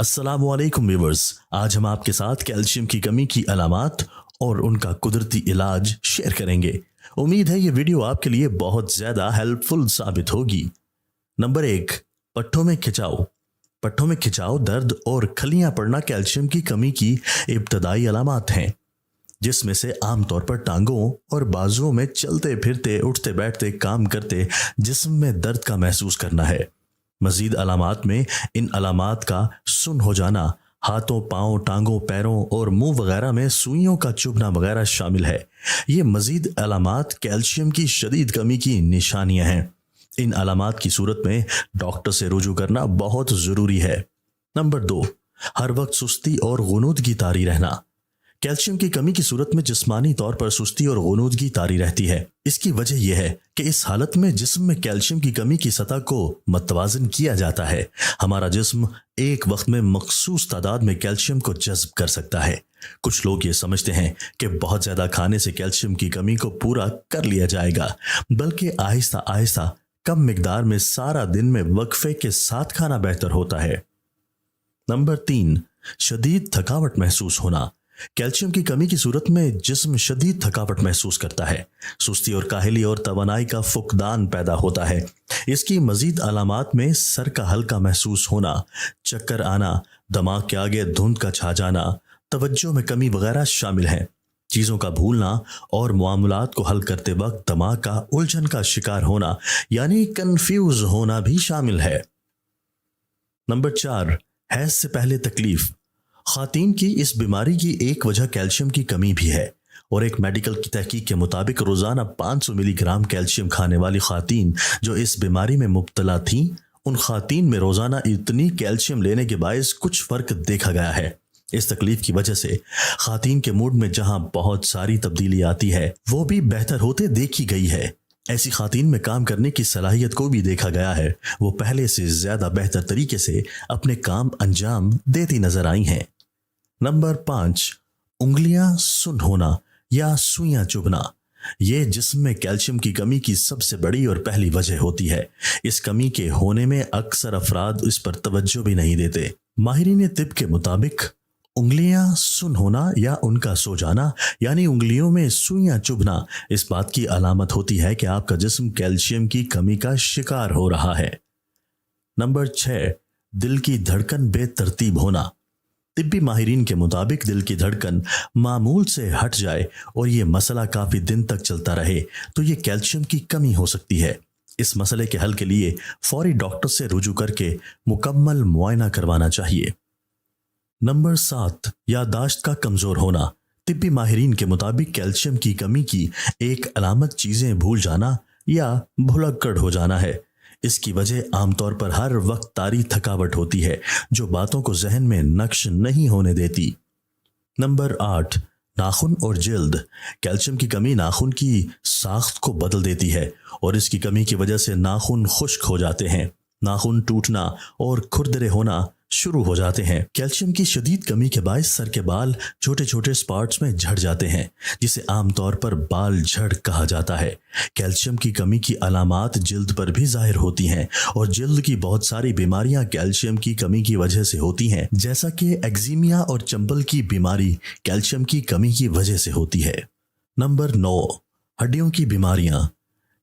अस्सलाम वालेकुम व्यूअर्स। आज हम आपके साथ कैल्शियम की कमी की अलामात और उनका कुदरती इलाज शेयर करेंगे। उम्मीद है ये वीडियो आपके लिए बहुत ज़्यादा हेल्पफुल साबित होगी। नंबर 1, पट्टों में खिंचाव। पट्टों में खिंचाव, दर्द और खलियां पड़ना कैल्शियम की कमी की इब्तदाई अलामात हैं, जिसमें से आमतौर पर टांगों और बाजुओं में चलते फिरते, उठते बैठते, काम करते जिस्म में दर्द का महसूस करना है। मजीद अलामात में इन अलामात का सुन्न हो जाना, हाथों, पाँव, टांगों, पैरों और मुंह वगैरह में सुइयों का चुभना वगैरह शामिल है। ये मजीद अलामात कैल्शियम की शदीद कमी की निशानियां हैं। इन अलामात की सूरत में डॉक्टर से रुजू करना बहुत ज़रूरी है। नंबर 2, हर वक्त सुस्ती और गुनूदगी तारी रहना। कैल्शियम की कमी की सूरत में जिस्मानी तौर पर सुस्ती और गुनूदगी तारी रहती है। इसकी वजह यह है कि इस हालत में जिस्म में कैल्शियम की कमी की सतह को मतवाजन किया जाता है। हमारा जिस्म एक वक्त में मखसूस तादाद में कैल्शियम को जज्ब कर सकता है। कुछ लोग ये समझते हैं कि बहुत ज़्यादा खाने से कैल्शियम की कमी को पूरा कर लिया जाएगा, बल्कि आहिस्ता आहिस्ता कम मिकदार में सारा दिन में वक्फे के साथ खाना बेहतर होता है। नंबर 3, शदीद थकावट महसूस होना। कैल्शियम की कमी की सूरत में जिस्म शदीद थकावट महसूस करता है। सुस्ती और काहली और तवानाई का फुकदान पैदा होता है। इसकी मजीद अलामात में सर का हल्का महसूस होना, चक्कर आना, दिमाग के आगे धुंध का छा जाना, तवज्जो में कमी वगैरह शामिल हैं। चीज़ों का भूलना और मामलात को हल करते वक्त दिमाग का उलझन का शिकार होना यानी कंफ्यूज होना भी शामिल है। नंबर 4, हैज से पहले तकलीफ। खातीन की इस बीमारी की एक वजह कैल्शियम की कमी भी है, और एक मेडिकल की तहकीक के मुताबिक रोज़ाना 500 मिलीग्राम कैल्शियम खाने वाली खातीन जो इस बीमारी में मुब्तला थीं, उन खातीन में रोज़ाना इतनी कैल्शियम लेने के बायस कुछ फ़र्क देखा गया है। इस तकलीफ की वजह से खातीन के मूड में जहां बहुत सारी तब्दीली आती है, वो भी बेहतर होते देखी गई है। ऐसी खातीन में काम करने की सलाहियत को भी देखा गया है। वो पहले से ज़्यादा बेहतर तरीके से अपने काम अंजाम देती नजर आई हैं। नंबर 5, उंगलियां सुन्न होना या सुइयां चुभना। ये जिस्म में कैल्शियम की कमी की सबसे बड़ी और पहली वजह होती है। इस कमी के होने में अक्सर अफराद इस पर तवज्जो भी नहीं देते। माहिरीन तिब के मुताबिक उंगलियां सुन्न होना या उनका सो जाना यानी उंगलियों में सुइयां चुभना इस बात की अलामत होती है कि आपका जिस्म कैल्शियम की कमी का शिकार हो रहा है। नंबर 6, दिल की धड़कन बेतरतीब होना। तिब्बी माहिरीन के मुताबिक दिल की धड़कन मामूल से हट जाए और ये मसला काफ़ी दिन तक चलता रहे तो ये कैल्शियम की कमी हो सकती है। इस मसले के हल के लिए फौरी डॉक्टर से रुजू करके मुकम्मल मुआयना करवाना चाहिए। नंबर 7, याददाश्त का कमज़ोर होना। तिब्बी माहिरीन के मुताबिक कैल्शियम की कमी की एक अलामत चीज़ें भूल जाना या भुलक्कड़ हो जाना है। इसकी वजह आमतौर पर हर वक्त तारी थकावट होती है जो बातों को जहन में नक्श नहीं होने देती। नंबर 8, नाखून और जिल्द। कैल्शियम की कमी नाखून की साख्त को बदल देती है और इसकी कमी की वजह से नाखून खुश्क हो जाते हैं, नाखून टूटना और खुरदरे होना शुरू हो जाते हैं। कैल्शियम की शदीद कमी के बायस सर के बाल छोटे छोटे स्पॉट्स में झड़ जाते हैं, जिसे आमतौर पर बाल झड़ कहा जाता है। कैल्शियम की कमी की अलामात जिल्द पर भी जाहिर होती हैं और जिल्द की बहुत सारी बीमारियां कैल्शियम की कमी की वजह से होती हैं, जैसा कि एक्जीमिया और चंबल की बीमारी कैल्शियम की कमी की वजह से होती है। नंबर 9, हड्डियों की बीमारियां।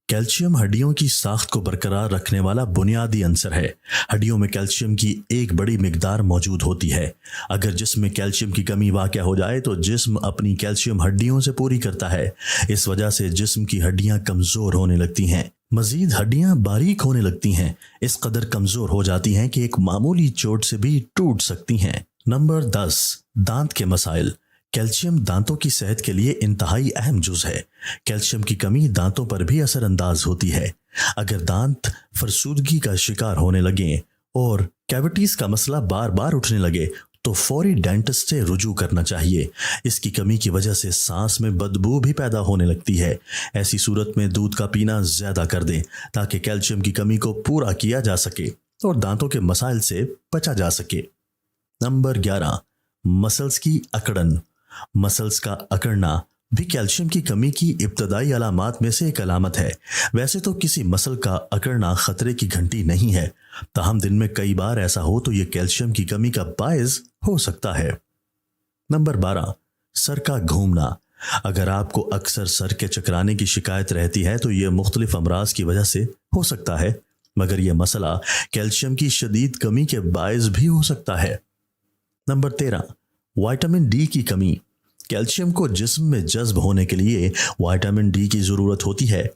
कैल्शियम हड्डियों की साख्त को बरकरार रखने वाला बुनियादी अंसर है। हड्डियों में कैल्शियम की एक बड़ी मिकदार मौजूद होती है। अगर जिस्म में कैल्शियम की कमी वाक़या हो जाए तो जिस्म अपनी कैल्शियम हड्डियों से पूरी करता है। इस वजह से जिस्म की हड्डियां कमज़ोर होने लगती हैं। मज़ीद हड्डियां बारीक होने लगती हैं, इस कदर कमज़ोर हो जाती हैं कि एक मामूली चोट से भी टूट सकती हैं। नंबर 10, दांत के मसाइल। कैल्शियम दांतों की सेहत के लिए इंतहाई अहम जुज है। कैल्शियम की कमी दांतों पर भी असरअंदाज होती है। अगर दांत फरसूदगी का शिकार होने लगे और कैविटीज का मसला बार बार उठने लगे तो फौरी डेंटिस्ट से रुजू करना चाहिए। इसकी कमी की वजह से सांस में बदबू भी पैदा होने लगती है। ऐसी सूरत में दूध का पीना ज़्यादा कर दें ताकि कैल्शियम की कमी को पूरा किया जा सके और दांतों के मसाइल से बचा जा सके। नंबर 11, मसल्स की अकड़न। मसल्स का अकड़ना بھی کیلشیم کی کمی کی ابتدائی علامات میں سے ایک علامت ہے۔ ویسے تو کسی مسل کا اکڑنا خطرے کی گھنٹی نہیں ہے، تاہم دن میں کئی بار ایسا ہو تو یہ کیلشیم کی کمی کا باعث ہو سکتا ہے۔ نمبر 12، سر کا گھومنا۔ اگر آپ کو اکثر سر کے چکرانے کی شکایت رہتی ہے تو یہ مختلف امراض کی وجہ سے ہو سکتا ہے، مگر یہ مسئلہ کیلشیم کی شدید کمی کے باعث بھی ہو سکتا ہے۔ نمبر 13، وائٹامن ڈی کی کمی۔ کیلشیم کو جسم میں جذب ہونے کے لیے وائٹامن ڈی کی ضرورت ہوتی ہے۔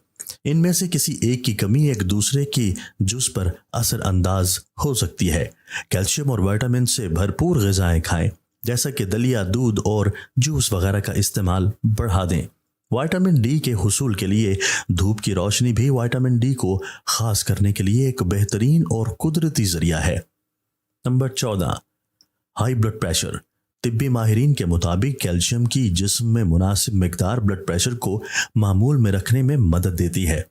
ان میں سے کسی ایک کی کمی ایک دوسرے کی جز پر اثر انداز ہو سکتی ہے۔ کیلشیم اور وائٹامن سے بھرپور غذائیں کھائیں، جیسا کہ دلیا، دودھ اور جوس وغیرہ کا استعمال بڑھا دیں۔ وائٹامن ڈی کے حصول کے لیے دھوپ کی روشنی بھی وائٹامن ڈی کو خاص کرنے کے لیے ایک بہترین اور قدرتی ذریعہ ہے۔ Number 14، high blood pressure. طبی ماہرین کے مطابق کیلشیم کی جسم میں مناسب مقدار بلڈ پریشر کو معمول میں رکھنے میں مدد دیتی ہے۔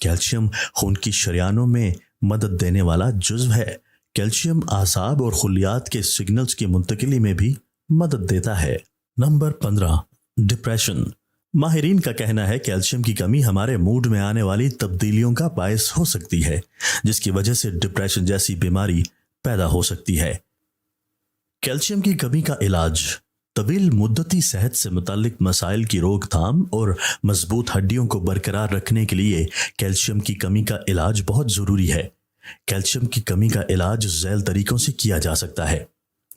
کیلشیم خون کی شریانوں میں مدد دینے والا جزو ہے۔ کیلشیم اعصاب اور خلیات کے سگنلز کی منتقلی میں بھی مدد دیتا ہے۔ Number 15، depression. ماہرین کا کہنا ہے کیلشیم کی کمی ہمارے موڈ میں آنے والی تبدیلیوں کا باعث ہو سکتی ہے، جس کی وجہ سے ڈپریشن جیسی بیماری پیدا ہو سکتی ہے۔ کیلشیم کی کمی کا علاج۔ طویل مدتی صحت سے متعلق مسائل کی روک تھام اور مضبوط ہڈیوں کو برقرار رکھنے کے لیے کیلشیم کی کمی کا علاج بہت ضروری ہے۔ کیلشیم کی کمی کا علاج ذیل طریقوں سے کیا جا سکتا ہے۔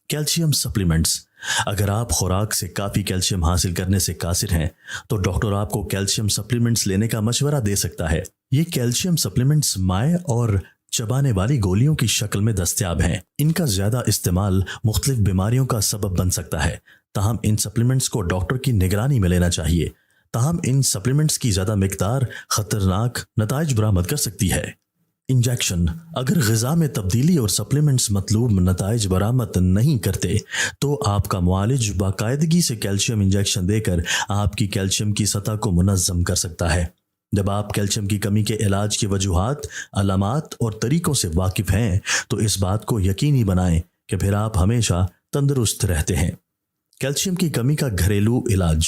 Calcium supplements. اگر آپ خوراک سے کافی کیلشیم حاصل کرنے سے قاصر ہیں تو ڈاکٹر آپ کو کیلشیم سپلیمنٹس لینے کا مشورہ دے سکتا ہے۔ یہ کیلشیم سپلیمنٹس مائع اور چبانے والی گولیوں کی شکل میں دستیاب ہیں۔ ان کا زیادہ استعمال مختلف بیماریوں کا سبب بن سکتا ہے، تاہم ان سپلیمنٹس کو ڈاکٹر کی نگرانی میں لینا چاہیے۔ تاہم ان سپلیمنٹس کی زیادہ مقدار خطرناک نتائج برآمد کر سکتی ہے۔ انجیکشن۔ اگر غذا میں تبدیلی اور سپلیمنٹس مطلوب نتائج برآمد نہیں کرتے تو آپ کا معالج باقاعدگی سے کیلشیم انجیکشن دے کر آپ کی کیلشیم کی سطح کو منظم کر سکتا ہے۔ جب آپ کیلشیم کی کمی کے علاج کی وجوہات، علامات اور طریقوں سے واقف ہیں تو اس بات کو یقینی بنائیں کہ پھر آپ ہمیشہ تندرست رہتے ہیں۔ کیلشیم کی کمی کا گھریلو علاج۔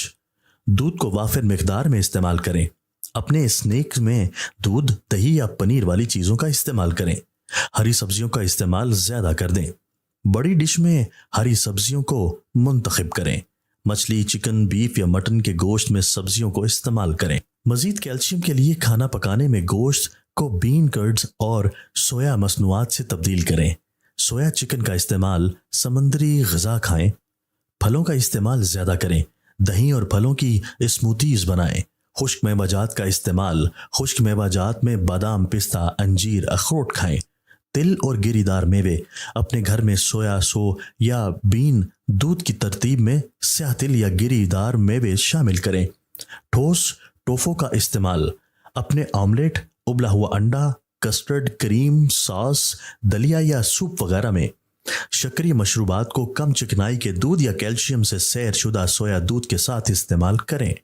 دودھ کو وافر مقدار میں استعمال کریں۔ اپنے اسنیکس میں دودھ، دہی یا پنیر والی چیزوں کا استعمال کریں۔ ہری سبزیوں کا استعمال زیادہ کر دیں۔ بڑی ڈش میں ہری سبزیوں کو منتخب کریں۔ مچھلی، چکن، بیف یا مٹن کے گوشت میں سبزیوں کو استعمال کریں۔ مزید کیلشیم کے لیے کھانا پکانے میں گوشت کو بین کرڈز اور سویا مصنوعات سے تبدیل کریں۔ سویا چکن کا استعمال، سمندری غذا کھائیں۔ پھلوں کا استعمال زیادہ کریں۔ دہی اور پھلوں کی اسموتیز بنائیں۔ خشک میوہ جات کا استعمال، خشک میوہ جات میں بادام، پستہ، انجیر، اخروٹ کھائیں۔ تل اور گری دار میوے۔ اپنے گھر میں سویا سو یا بین دودھ کی ترتیب میں سیاہ تل یا گری دار میوے شامل کریں۔ ٹھوس ٹوفو کا استعمال۔ اپنے آملیٹ، ابلا ہوا انڈا، کسٹرڈ، کریم، ساس، دلیا یا سوپ وغیرہ میں۔ شکری مشروبات کو کم چکنائی کے دودھ یا کیلشیم سے سیر شدہ سویا دودھ کے ساتھ استعمال کریں۔